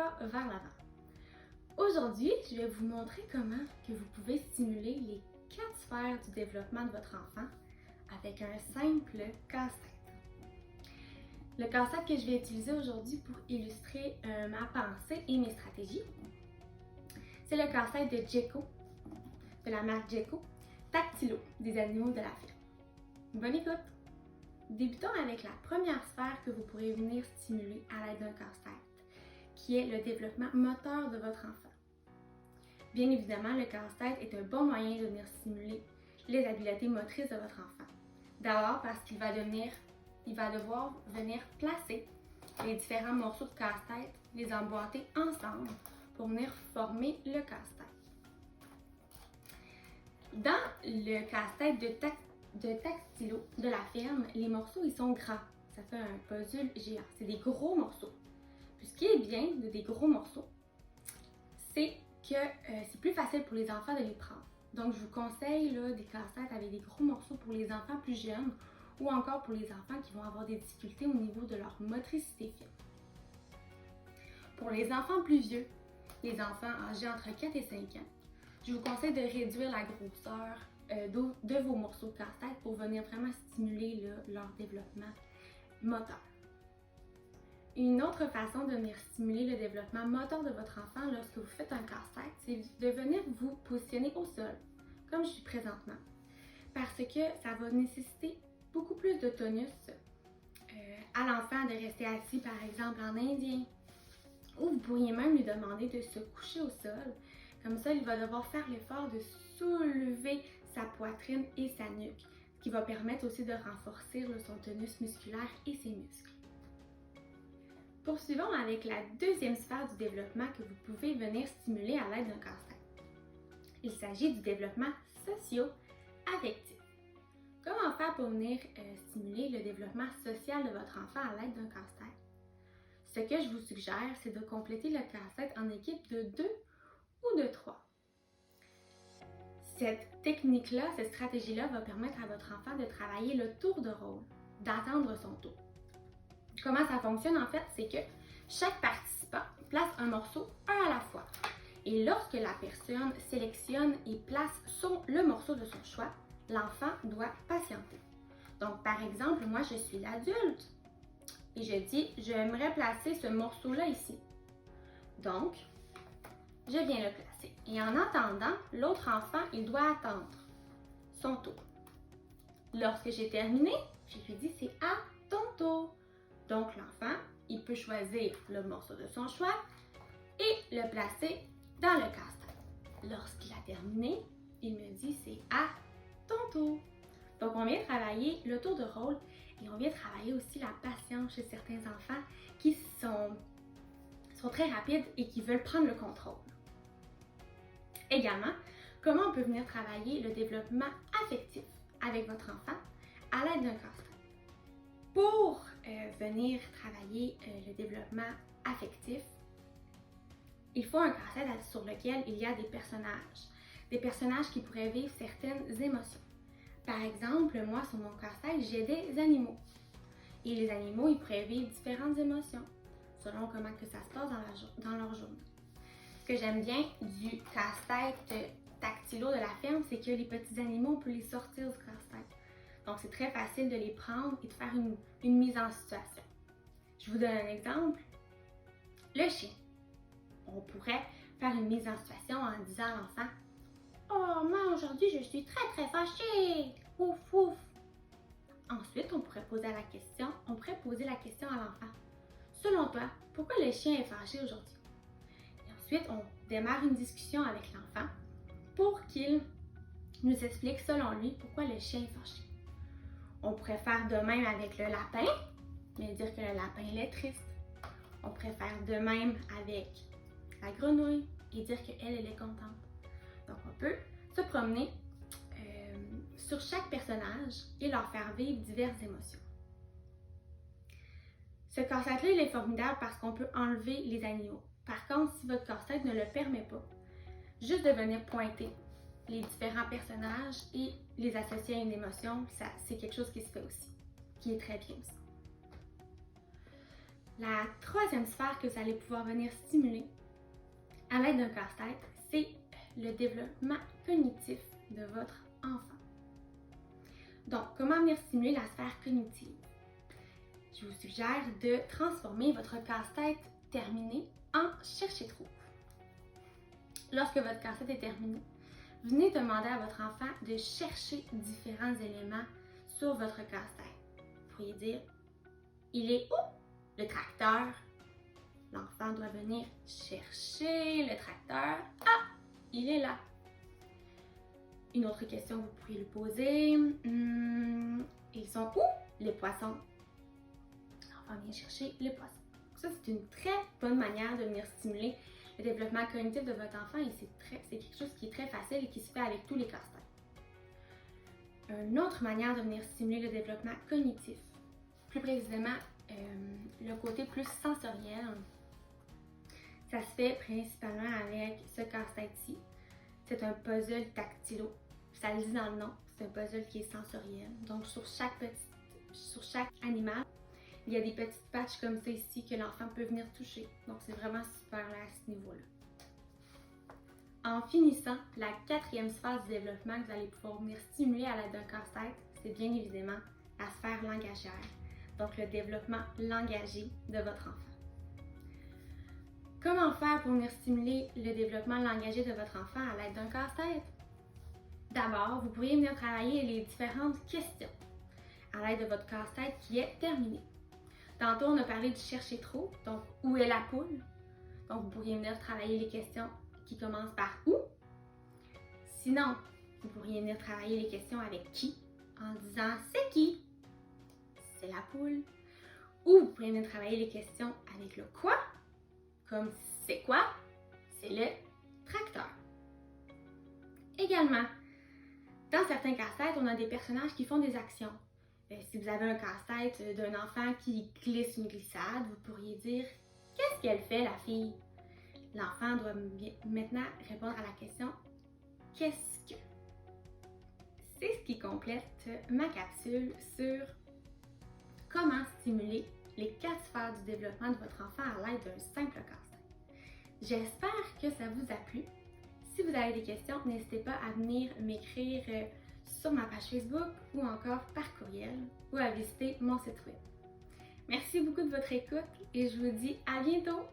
pas vers l'avant. Aujourd'hui, je vais vous montrer comment que vous pouvez stimuler les 4 sphères du développement de votre enfant avec un simple casse-tête. Le casse-tête que je vais utiliser aujourd'hui pour illustrer ma pensée et mes stratégies, c'est le casse-tête de Gecko, de la marque Gecko, Tactilo, des animaux de la ferme. Bonne écoute! Débutons avec la première sphère que vous pourrez venir stimuler à l'aide d'un casse-tête, qui est le développement moteur de votre enfant. Bien évidemment, le casse-tête est un bon moyen de venir stimuler les habiletés motrices de votre enfant. D'abord parce qu'il va devoir venir placer les différents morceaux de casse-tête, les emboîter ensemble pour venir former le casse-tête. Dans le casse-tête de Tactilo de la ferme, les morceaux ils sont grands. Ça fait un puzzle géant. C'est des gros morceaux. Puis ce qui est bien de des gros morceaux, c'est que c'est plus facile pour les enfants de les prendre. Donc je vous conseille là, des casse-têtes avec des gros morceaux pour les enfants plus jeunes ou encore pour les enfants qui vont avoir des difficultés au niveau de leur motricité fine. Pour les enfants plus vieux, les enfants âgés entre 4 et 5 ans, je vous conseille de réduire la grosseur de vos morceaux de casse-tête pour venir vraiment stimuler là, leur développement moteur. Une autre façon de venir stimuler le développement moteur de votre enfant lorsque vous faites un casse-tête, c'est de venir vous positionner au sol, comme je suis présentement, parce que ça va nécessiter beaucoup plus de tonus à l'enfant de rester assis par exemple en indien, ou vous pourriez même lui demander de se coucher au sol. Comme ça, il va devoir faire l'effort de soulever sa poitrine et sa nuque, ce qui va permettre aussi de renforcer son tonus musculaire et ses muscles. Poursuivons avec la deuxième sphère du développement que vous pouvez venir stimuler à l'aide d'un casse-tête. Il s'agit du développement socio-affectif. Comment faire pour venir stimuler le développement social de votre enfant à l'aide d'un casse-tête? Ce que je vous suggère, c'est de compléter le casse-tête en équipe de 2 ou de 3. Cette technique-là, cette stratégie-là va permettre à votre enfant de travailler le tour de rôle, d'attendre son tour. Comment ça fonctionne en fait, c'est que chaque participant place un morceau un à la fois. Et lorsque la personne sélectionne et place le morceau de son choix, l'enfant doit patienter. Donc par exemple, moi je suis l'adulte et je dis j'aimerais placer ce morceau-là ici. Donc, je viens le placer. Et en attendant, l'autre enfant, il doit attendre son tour. Lorsque j'ai terminé, je lui dis c'est à ton tour. Donc l'enfant, il peut choisir le morceau de son choix et le placer dans le casse-tête. Lorsqu'il a terminé, il me dit c'est à ton tour. Donc on vient travailler le tour de rôle et on vient travailler aussi la patience chez certains enfants qui sont très rapides et qui veulent prendre le contrôle. Également, comment on peut venir travailler le développement affectif avec votre enfant à l'aide d'un casse-tête. Pour venir travailler le développement affectif, il faut un casse-tête sur lequel il y a des personnages qui pourraient vivre certaines émotions. Par exemple, moi sur mon casse-tête, j'ai des animaux. Et les animaux, ils pourraient vivre différentes émotions selon comment que ça se passe dans leur journée. Ce que j'aime bien du casse-tête Tactilo de la ferme, c'est que les petits animaux, on peut les sortir du casse-tête. Donc, c'est très facile de les prendre et de faire une mise en situation. Je vous donne un exemple. Le chien. On pourrait faire une mise en situation en disant à l'enfant « Oh, moi, aujourd'hui, je suis très, très fâchée! Ouf, ouf! » Ensuite, on pourrait poser la question à l'enfant. « Selon toi, pourquoi le chien est fâché aujourd'hui? » Et ensuite, on démarre une discussion avec l'enfant pour qu'il nous explique, selon lui, pourquoi le chien est fâché. On pourrait faire de même avec le lapin, mais dire que le lapin il est triste. On pourrait faire de même avec la grenouille et dire qu'elle est contente. Donc on peut se promener sur chaque personnage et leur faire vivre diverses émotions. Ce casse-tête-là, il est formidable parce qu'on peut enlever les animaux. Par contre, si votre casse-tête ne le permet pas, juste de venir pointer les différents personnages et les associer à une émotion, c'est quelque chose qui se fait aussi, qui est très bien aussi. La troisième sphère que vous allez pouvoir venir stimuler à l'aide d'un casse-tête, c'est le développement cognitif de votre enfant. Donc, comment venir stimuler la sphère cognitive? Je vous suggère de transformer votre casse-tête terminé en chercher-trouve. Lorsque votre casse-tête est terminé, venez demander à votre enfant de chercher différents éléments sur votre casse-tête. Vous pourriez dire, il est où le tracteur? L'enfant doit venir chercher le tracteur. Ah, il est là. Une autre question que vous pourriez lui poser, ils sont où les poissons? L'enfant vient chercher les poissons. Ça, c'est une très bonne manière de venir stimuler le développement cognitif de votre enfant et c'est quelque chose qui est très facile et qui se fait avec tous les casse-têtes. Une autre manière de venir stimuler le développement cognitif, plus précisément le côté plus sensoriel, ça se fait principalement avec ce casse-tête-ci. C'est un puzzle tactilo. Ça le dit dans le nom, c'est un puzzle qui est sensoriel. Donc sur chaque animal, il y a des petites patches comme ça ici que l'enfant peut venir toucher. Donc c'est vraiment super là à ce niveau-là. En finissant, la quatrième sphère du développement que vous allez pouvoir venir stimuler à l'aide d'un casse-tête, c'est bien évidemment la sphère langagière. Donc le développement langagier de votre enfant. Comment faire pour venir stimuler le développement langagier de votre enfant à l'aide d'un casse-tête? D'abord, vous pourriez venir travailler les différentes questions à l'aide de votre casse-tête qui est terminé. Tantôt, on a parlé du chercher trop, donc où est la poule? Donc, vous pourriez venir travailler les questions qui commencent par où. Sinon, vous pourriez venir travailler les questions avec qui en disant c'est qui? C'est la poule. Ou vous pourriez venir travailler les questions avec le quoi, comme c'est quoi? C'est le tracteur. Également, dans certains casse-têtes, on a des personnages qui font des actions. Si vous avez un casse-tête d'un enfant qui glisse une glissade, vous pourriez dire « Qu'est-ce qu'elle fait, la fille? » L'enfant doit maintenant répondre à la question « Qu'est-ce que? » C'est ce qui complète ma capsule sur comment stimuler les 4 sphères du développement de votre enfant à l'aide d'un simple casse-tête. J'espère que ça vous a plu. Si vous avez des questions, n'hésitez pas à venir m'écrire sur ma page Facebook ou encore par courriel ou à visiter mon site web. Merci beaucoup de votre écoute et je vous dis à bientôt!